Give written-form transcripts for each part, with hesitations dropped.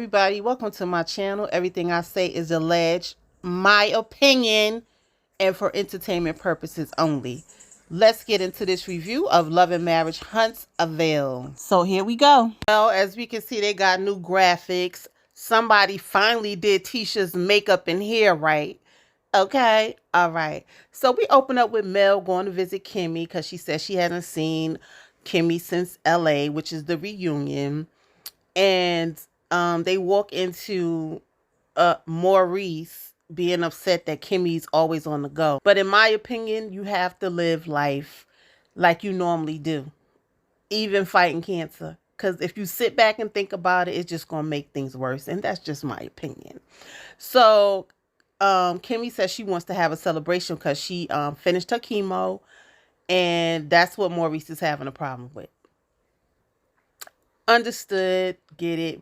everybody, welcome to my channel. Everything I say is alleged, my opinion, and for entertainment purposes only. Let's get into this review of Love and Marriage Huntsville. So here we go. Well, as we can see, they got new graphics. Somebody finally did Tisha's makeup and hair right. Okay, all right. So we open up with Mel going to visit Kimmy because she says she hasn't seen Kimmy since LA, which is the reunion. And they walk into Maurice being upset that Kimmy's always on the go. But in my opinion, you have to live life like you normally do, even fighting cancer. Because if you sit back and think about it, it's just going to make things worse. And that's just my opinion. So Kimmy says she wants to have a celebration because she finished her chemo. And that's what Maurice is having a problem with. Understood, get it,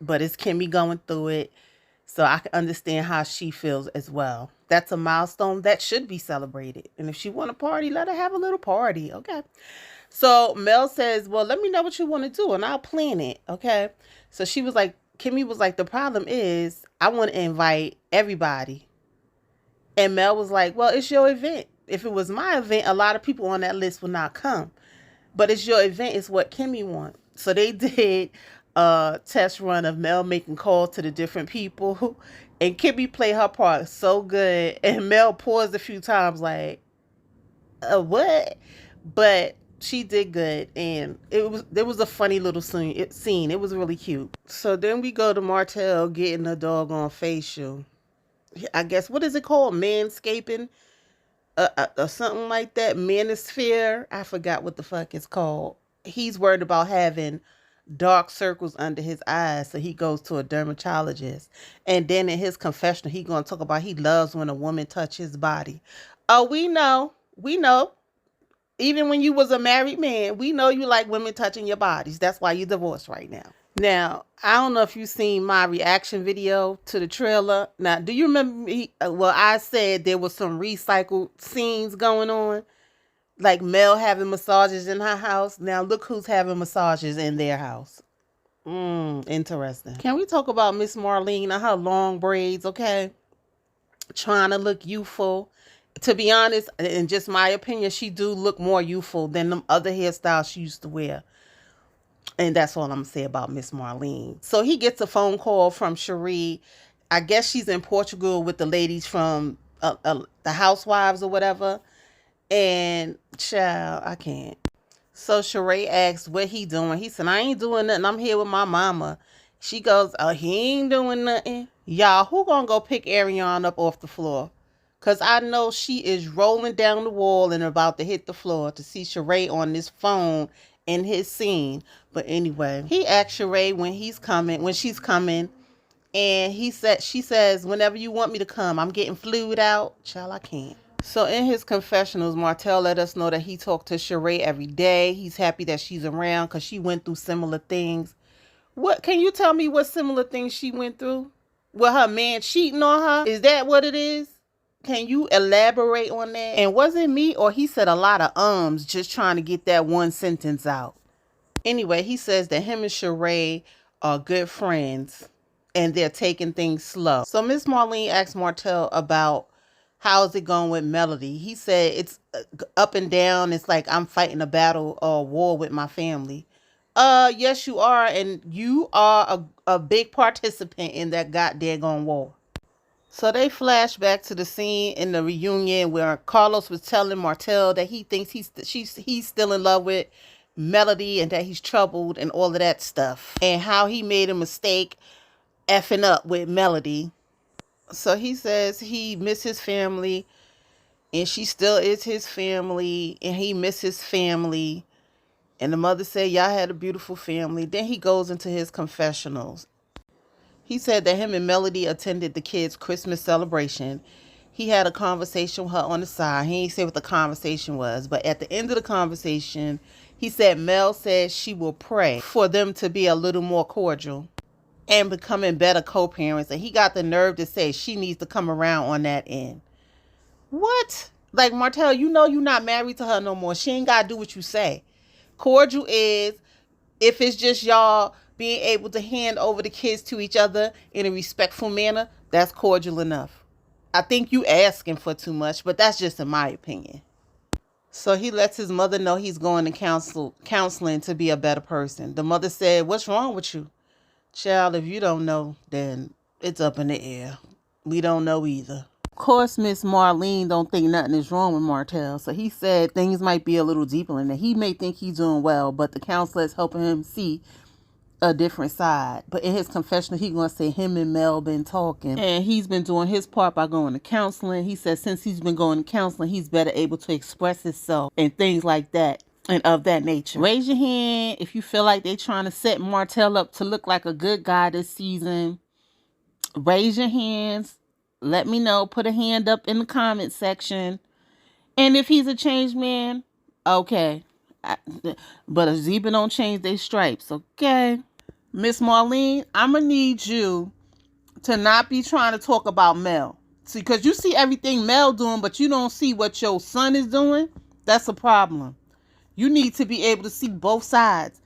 but it's Kimmy going through it, so I can understand how she feels as well. That's a milestone that should be celebrated, and if she want a party, let her have a little party. Okay, so Mel says, well, let me know what you want to do and I'll plan it. Okay, so she was like, Kimmy was like, the problem is I want to invite everybody, and Mel was like, well, it's your event. If it was my event, a lot of people on that list would not come, but it's your event. It's what Kimmy wants. So they did a test run of Mel making calls to the different people. And Kimmy played her part so good. And Mel paused a few times like, what? But she did good. And there was a funny little scene. It was really cute. So then we go to Martell getting a doggone facial. I guess, what is it called? Manscaping? Or something like that. Manosphere. I forgot what the fuck it's called. He's worried about having dark circles under his eyes, so he goes to a dermatologist. And then in his confessional, he's going to talk about he loves when a woman touches his body. Oh, we know. Even when you was a married man, we know you like women touching your bodies. That's why you're divorced right now. Now, I don't know if you've seen my reaction video to the trailer. Now, do you remember me? Well, I said there was some recycled scenes going on. Like Mel having massages in her house. Now look who's having massages in their house. Interesting. Can we talk about Miss Marlene and her long braids, okay? Trying to look youthful. To be honest, in just my opinion, she do look more youthful than them other hairstyles she used to wear. And that's all I'm going to say about Miss Marlene. So he gets a phone call from Cherie. I guess she's in Portugal with the ladies from the Housewives or whatever. And child, I can't. So Sheree asks what he doing. He said, I ain't doing nothing. I'm here with my mama. She goes, oh, he ain't doing nothing. Y'all, who gonna go pick Ariane up off the floor? Because I know she is rolling down the wall and about to hit the floor to see Sheree on this phone in his scene. But anyway, he asks Sheree when she's coming. And she says, whenever you want me to come, I'm getting flued out. Child, I can't. So in his confessionals, Martell let us know that he talked to Sheree every day. He's happy that she's around because she went through similar things. What can you tell me what similar things she went through? With her man cheating on her? Is that what it is? Can you elaborate on that? And was it me or he said a lot of ums just trying to get that one sentence out? Anyway, he says that him and Sheree are good friends and they're taking things slow. So Miss Marlene asked Martell about how's it going with Melody. He said it's up and down. It's like I'm fighting a battle or a war with my family. Yes, you are. And you are a big participant in that goddamn war. So they flash back to the scene in the reunion where Carlos was telling Martell that he thinks he's still in love with Melody and that he's troubled and all of that stuff. And how he made a mistake effing up with Melody. So he says he missed his family and she still is his family and he missed his family. And the mother said, y'all had a beautiful family. Then he goes into his confessionals. He said that him and Melody attended the kids' Christmas celebration. He had a conversation with her on the side. He didn't say what the conversation was, but at the end of the conversation, he said Mel said she will pray for them to be a little more cordial and becoming better co-parents. And he got the nerve to say she needs to come around on that end. What? Like, Martell, you know you're not married to her no more. She ain't got to do what you say. Cordial is if it's just y'all being able to hand over the kids to each other in a respectful manner, that's cordial enough. I think you asking for too much, but that's just in my opinion. So he lets his mother know he's going to counseling to be a better person. The mother said, "What's wrong with you?" "Child, if you don't know, then it's up in the air. We don't know either." Of course, Miss Marlene don't think nothing is wrong with Martell. So he said things might be a little deeper than that. He may think he's doing well, but the counselor is helping him see a different side. But in his confessional, he gonna say him and Mel been talking, and he's been doing his part by going to counseling. He says since he's been going to counseling, he's better able to express himself and things like that and of that nature. Raise your hand if you feel like they trying to set Martell up to look like a good guy this season. Raise your hands. Let me know. Put a hand up in the comment section. And if he's a changed man, okay. But a zebra don't change their stripes, okay? Miss Marlene, I'm going to need you to not be trying to talk about Mel. See, because you see everything Mel doing, but you don't see what your son is doing. That's a problem. You need to be able to see both sides.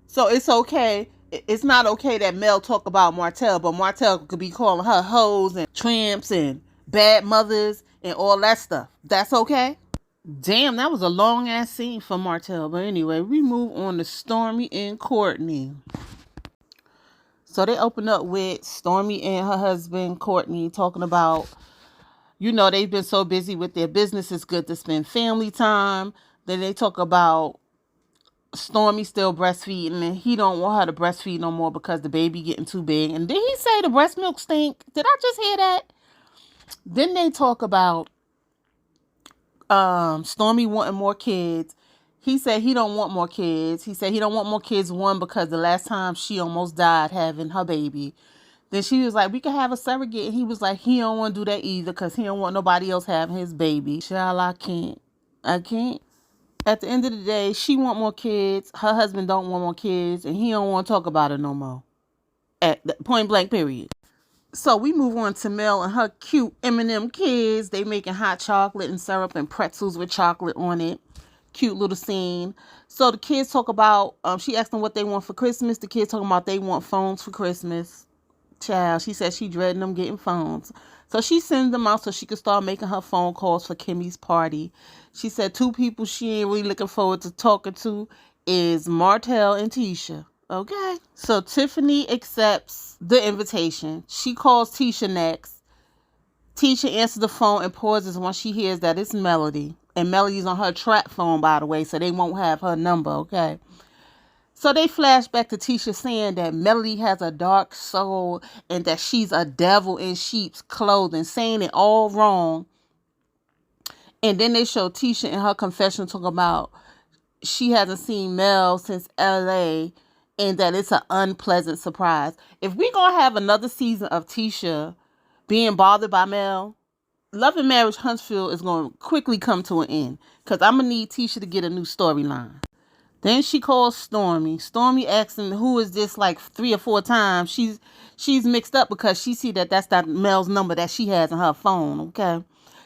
So it's okay. It's not okay that Mel talk about Martell, but Martell could be calling her hoes and tramps and bad mothers and all that stuff. That's okay? Damn, that was a long ass scene for Martell. But anyway, we move on to Stormi and Courtney. So they open up with Stormi and her husband, Courtney, talking about, they've been so busy with their business. It's good to spend family time. Then they talk about Stormi still breastfeeding and he don't want her to breastfeed no more because the baby getting too big. And did he say the breast milk stink? Did I just hear that? Then they talk about Stormi wanting more kids. He said he don't want more kids. He said he don't want more kids, one, because the last time she almost died having her baby. Then she was like, we could have a surrogate. And he was like, he don't want to do that either because he don't want nobody else having his baby. Child, I can't. At the end of the day, she want more kids. Her husband don't want more kids. And he don't want to talk about it no more. At the point blank period. So we move on to Mel and her cute M&M kids. They making hot chocolate and syrup and pretzels with chocolate on it. Cute little scene. So the kids talk about, she asked them what they want for Christmas. The kids talking about they want phones for Christmas. Child, she said she dreading them getting phones. So she sends them out so she could start making her phone calls for Kimmy's party. She said two people she ain't really looking forward to talking to is Martell and Tisha. Okay. So Tiffany accepts the invitation. She calls Tisha next. Tisha answers the phone and pauses once she hears that it's Melody. And Melody's on her trap phone, by the way, so they won't have her number, okay? So they flash back to Tisha saying that Melody has a dark soul and that she's a devil in sheep's clothing, saying it all wrong. And then they show Tisha in her confession talking about she hasn't seen Mel since LA and that it's an unpleasant surprise. If we're going to have another season of Tisha being bothered by Mel, Love and Marriage Huntsville is going to quickly come to an end because I'm going to need Tisha to get a new storyline. Then she calls Stormi. Stormi asks him, who is this, like 3 or 4 times. She's mixed up because she see that that's not Mel's number that she has on her phone, okay?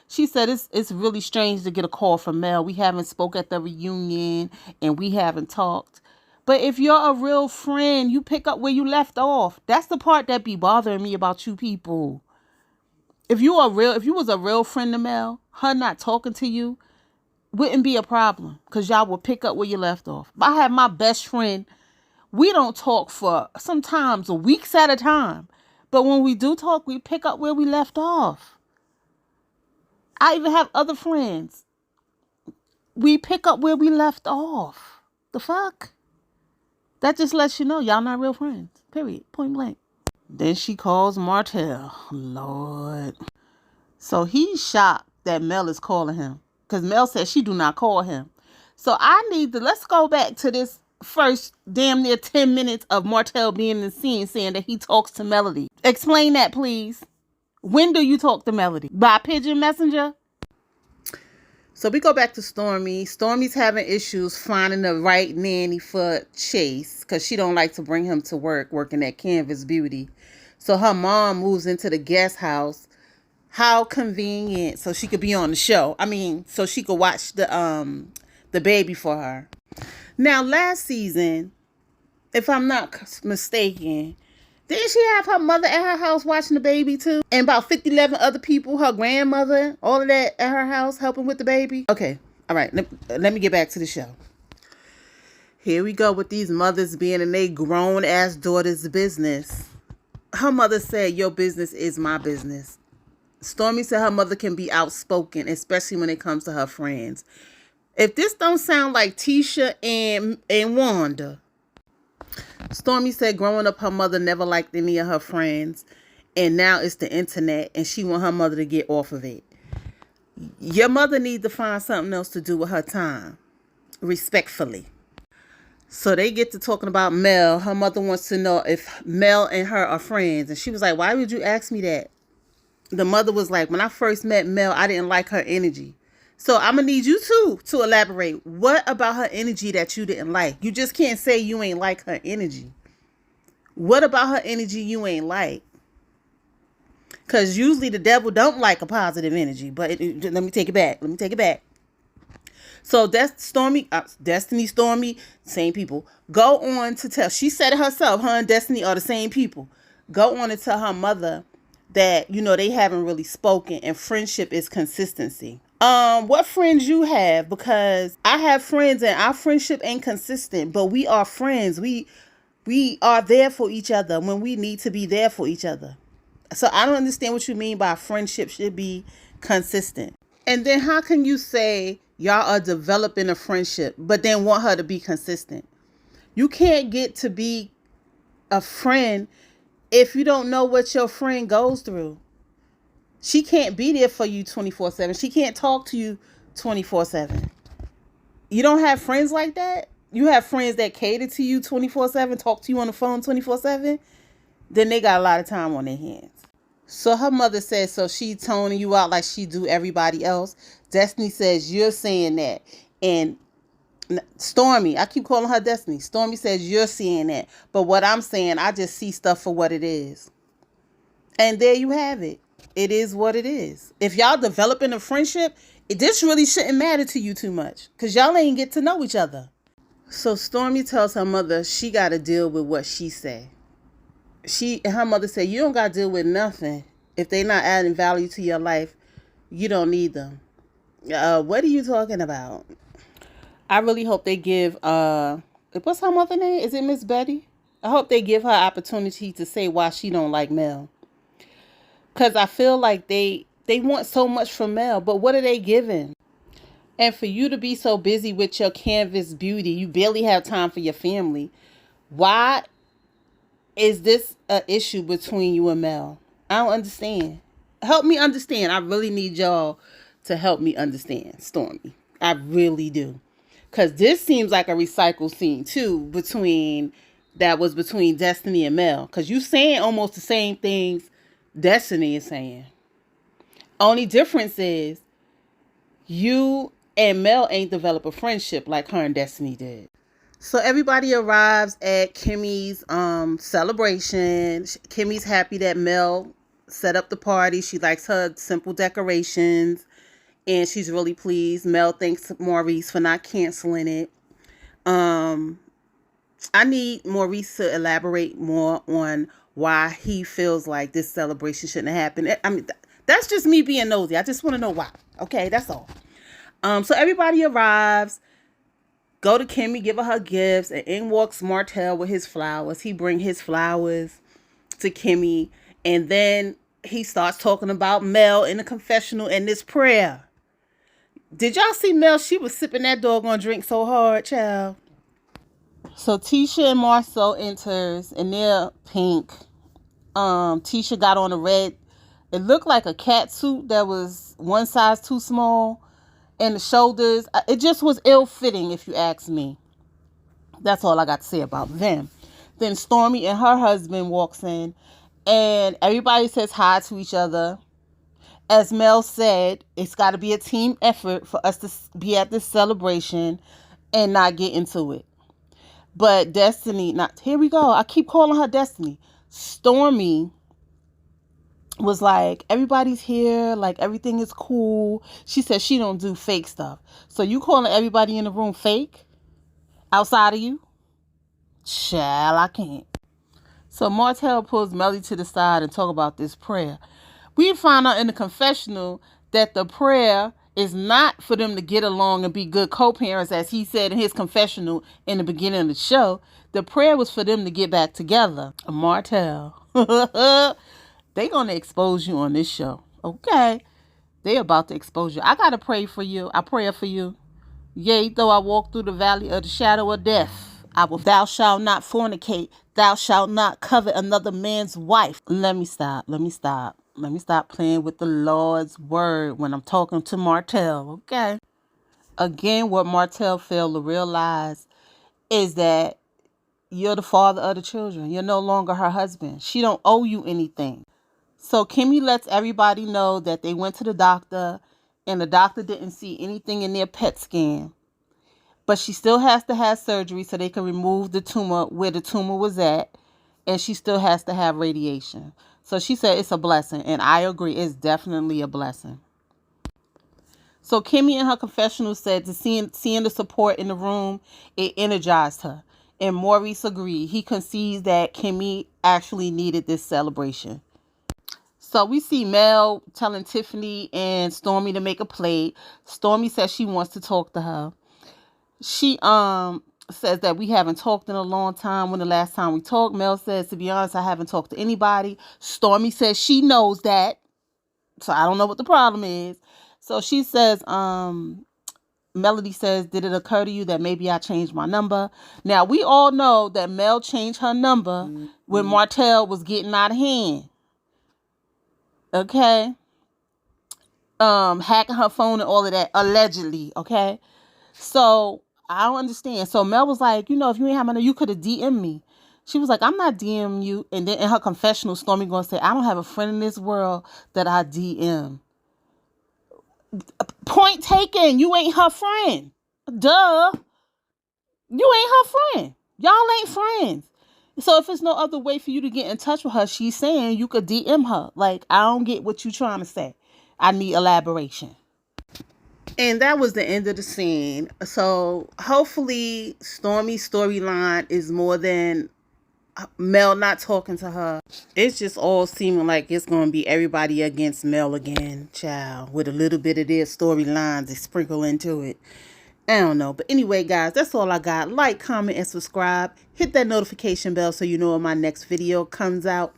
She said it's really strange to get a call from Mel. We haven't spoke at the reunion and we haven't talked. But if you're a real friend, you pick up where you left off. That's the part that be bothering me about you people. If you was a real friend to Mel, her not talking to you wouldn't be a problem because y'all would pick up where you left off. But I have my best friend. We don't talk for sometimes weeks at a time. But when we do talk, we pick up where we left off. I even have other friends. We pick up where we left off. The fuck? That just lets you know y'all not real friends. Period. Point blank. Then she calls Martell. Lord. So he's shocked that Mel is calling him. Because Mel says she do not call him. So let's go back to this first damn near 10 minutes of Martell being in the scene saying that he talks to Melody. Explain that, please. When do you talk to Melody? By pigeon messenger? So we go back to Stormi. Stormi's having issues finding the right nanny for Chase because she don't like to bring him to work, working at Canvas Beauty. So her mom moves into the guest house. How convenient. So she could be on the show. So she could watch the baby for her. Now, last season, if I'm not mistaken. Didn't she have her mother at her house watching the baby too? And about 50, 11 other people, her grandmother, all of that at her house helping with the baby? Okay, all right, let me get back to the show. Here we go with these mothers being in their grown-ass daughter's business. Her mother said, your business is my business. Stormi said her mother can be outspoken, especially when it comes to her friends. If this don't sound like Tisha and Wanda. Stormi said growing up, her mother never liked any of her friends. And now it's the internet, and she want her mother to get off of it. Your mother needs to find something else to do with her time. Respectfully. So they get to talking about Mel. Her mother wants to know if Mel and her are friends. And she was like, why would you ask me that? The mother was like, when I first met Mel, I didn't like her energy. So I'm going to need you too to elaborate. What about her energy that you didn't like? You just can't say you ain't like her energy. What about her energy you ain't like? Because usually the devil don't like a positive energy. But let me take it back. So that's Stormi, Destiny, Stormi, same people. Go on to tell, she said it herself, her and Destiny are the same people. Go on to tell her mother that, they haven't really spoken and friendship is consistency. What friends you have? Because I have friends and our friendship ain't consistent, but we are friends. We are there for each other when we need to be there for each other. So I don't understand what you mean by friendship should be consistent. And then how can you say y'all are developing a friendship, but then want her to be consistent? You can't get to be a friend if you don't know what your friend goes through. She can't be there for you 24/7. She can't talk to you 24/7. You don't have friends like that? You have friends that cater to you 24/7, talk to you on the phone 24/7? Then they got a lot of time on their hands. So her mother says, so she toning you out like she do everybody else. Destiny says, you're saying that. And Stormi, I keep calling her Destiny. Stormi says, you're seeing that. But what I'm saying, I just see stuff for what it is. And there you have it. It is what it is. If y'all developing a friendship, this really shouldn't matter to you too much. Because y'all ain't get to know each other. So Stormi tells her mother she got to deal with what she say. Her mother said, you don't got to deal with nothing. If they not adding value to your life, you don't need them. What are you talking about? I really hope they give, what's her mother name? Is it Miss Betty? I hope they give her opportunity to say why she don't like Mel. Because I feel like they want so much from Mel, but what are they giving? And for you to be so busy with your canvas beauty, you barely have time for your family. Why is this an issue between you and Mel? I don't understand. Help me understand. I really need y'all to help me understand, Stormi. I really do. Because this seems like a recycled scene, too, between Destiny and Mel. Because you saying almost the same things Destiny is saying. Only difference is you and Mel ain't developed a friendship like her and Destiny did. So everybody arrives at Kimmy's celebration. Kimmy's happy that Mel set up the party. She likes her simple decorations. And she's really pleased. Mel thanks Maurice for not canceling it. I need Maurice to elaborate more on why he feels like this celebration shouldn't have happened. I mean, that's just me being nosy. I just want to know why. Okay, that's all. So everybody arrives. Go to Kimmy, give her gifts, and in walks Martell with his flowers. He bring his flowers to Kimmy, and then he starts talking about Mel in the confessional and this prayer. Did y'all see Mel? She was sipping that doggone drink so hard, child. So Tisha and Marcel enters, and they're pink. Tisha got on a red. It looked like a cat suit that was one size too small. And the shoulders, it just was ill-fitting, if you ask me. That's all I got to say about them. Then Stormi and her husband walks in, and everybody says hi to each other. As Mel said, it's got to be a team effort for us to be at this celebration and not get into it. But Destiny, here we go. I keep calling her Destiny. Stormi was like, everybody's here, like everything is cool. She said she don't do fake stuff. So you calling everybody in the room fake outside of you? Child, I can't. So Martell pulls Melly to the side and talk about this prayer. We find out in the confessional that the prayer is not for them to get along and be good co-parents, as he said in his confessional in the beginning of the show. The prayer was for them to get back together. Martell. They gonna expose you on this show. Okay. They about to expose you. I gotta pray for you. I pray for you. Yea, though I walk through the valley of the shadow of death, I will. Thou shalt not fornicate. Thou shalt not covet another man's wife. Let me stop. Let me stop. Let me stop playing with the Lord's word when I'm talking to Martell. Okay. Again, what Martell failed to realize is that you're the father of the children. You're no longer her husband. She don't owe you anything. So Kimmy lets everybody know that they went to the doctor and the doctor didn't see anything in their PET scan. But she still has to have surgery so they can remove the tumor where the tumor was at. And she still has to have radiation. So she said it's a blessing. And I agree. It's definitely a blessing. So Kimmy in her confessional said to seeing the support in the room, it energized her. And Maurice agreed. He concedes that Kimmy actually needed this celebration. So we see Mel telling Tiffany and Stormi to make a plate. Stormi says she wants to talk to her. She says that we haven't talked in a long time. When the last time we talked, Mel says, to be honest, I haven't talked to anybody. Stormi says she knows that. So I don't know what the problem is. So she says, Melody says, did it occur to you that maybe I changed my number? Now, we all know that Mel changed her number when Martell was getting out of hand. Okay? Hacking her phone and all of that, allegedly. Okay? So, I don't understand. So, Mel was like, if you ain't have my number, you could have DM'd me. She was like, I'm not DMing you. And then in her confessional, Stormi gonna say, I don't have a friend in this world that I DM. Point taken. You ain't her friend. Duh. You ain't her friend. Y'all ain't friends. So if there's no other way for you to get in touch with her, she's saying you could DM her. Like, I don't get what you're trying to say. I need elaboration. And that was the end of the scene. So hopefully Stormi's storyline is more than Mel not talking to her. It's just all seeming like it's going to be everybody against Mel again, child, with a little bit of their storylines to sprinkle into it. I don't know. But anyway, guys, that's all I got. Like, comment, and subscribe. Hit that notification bell so you know when my next video comes out.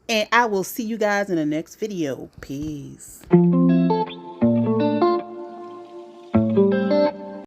And I will see you guys in the next video. Peace.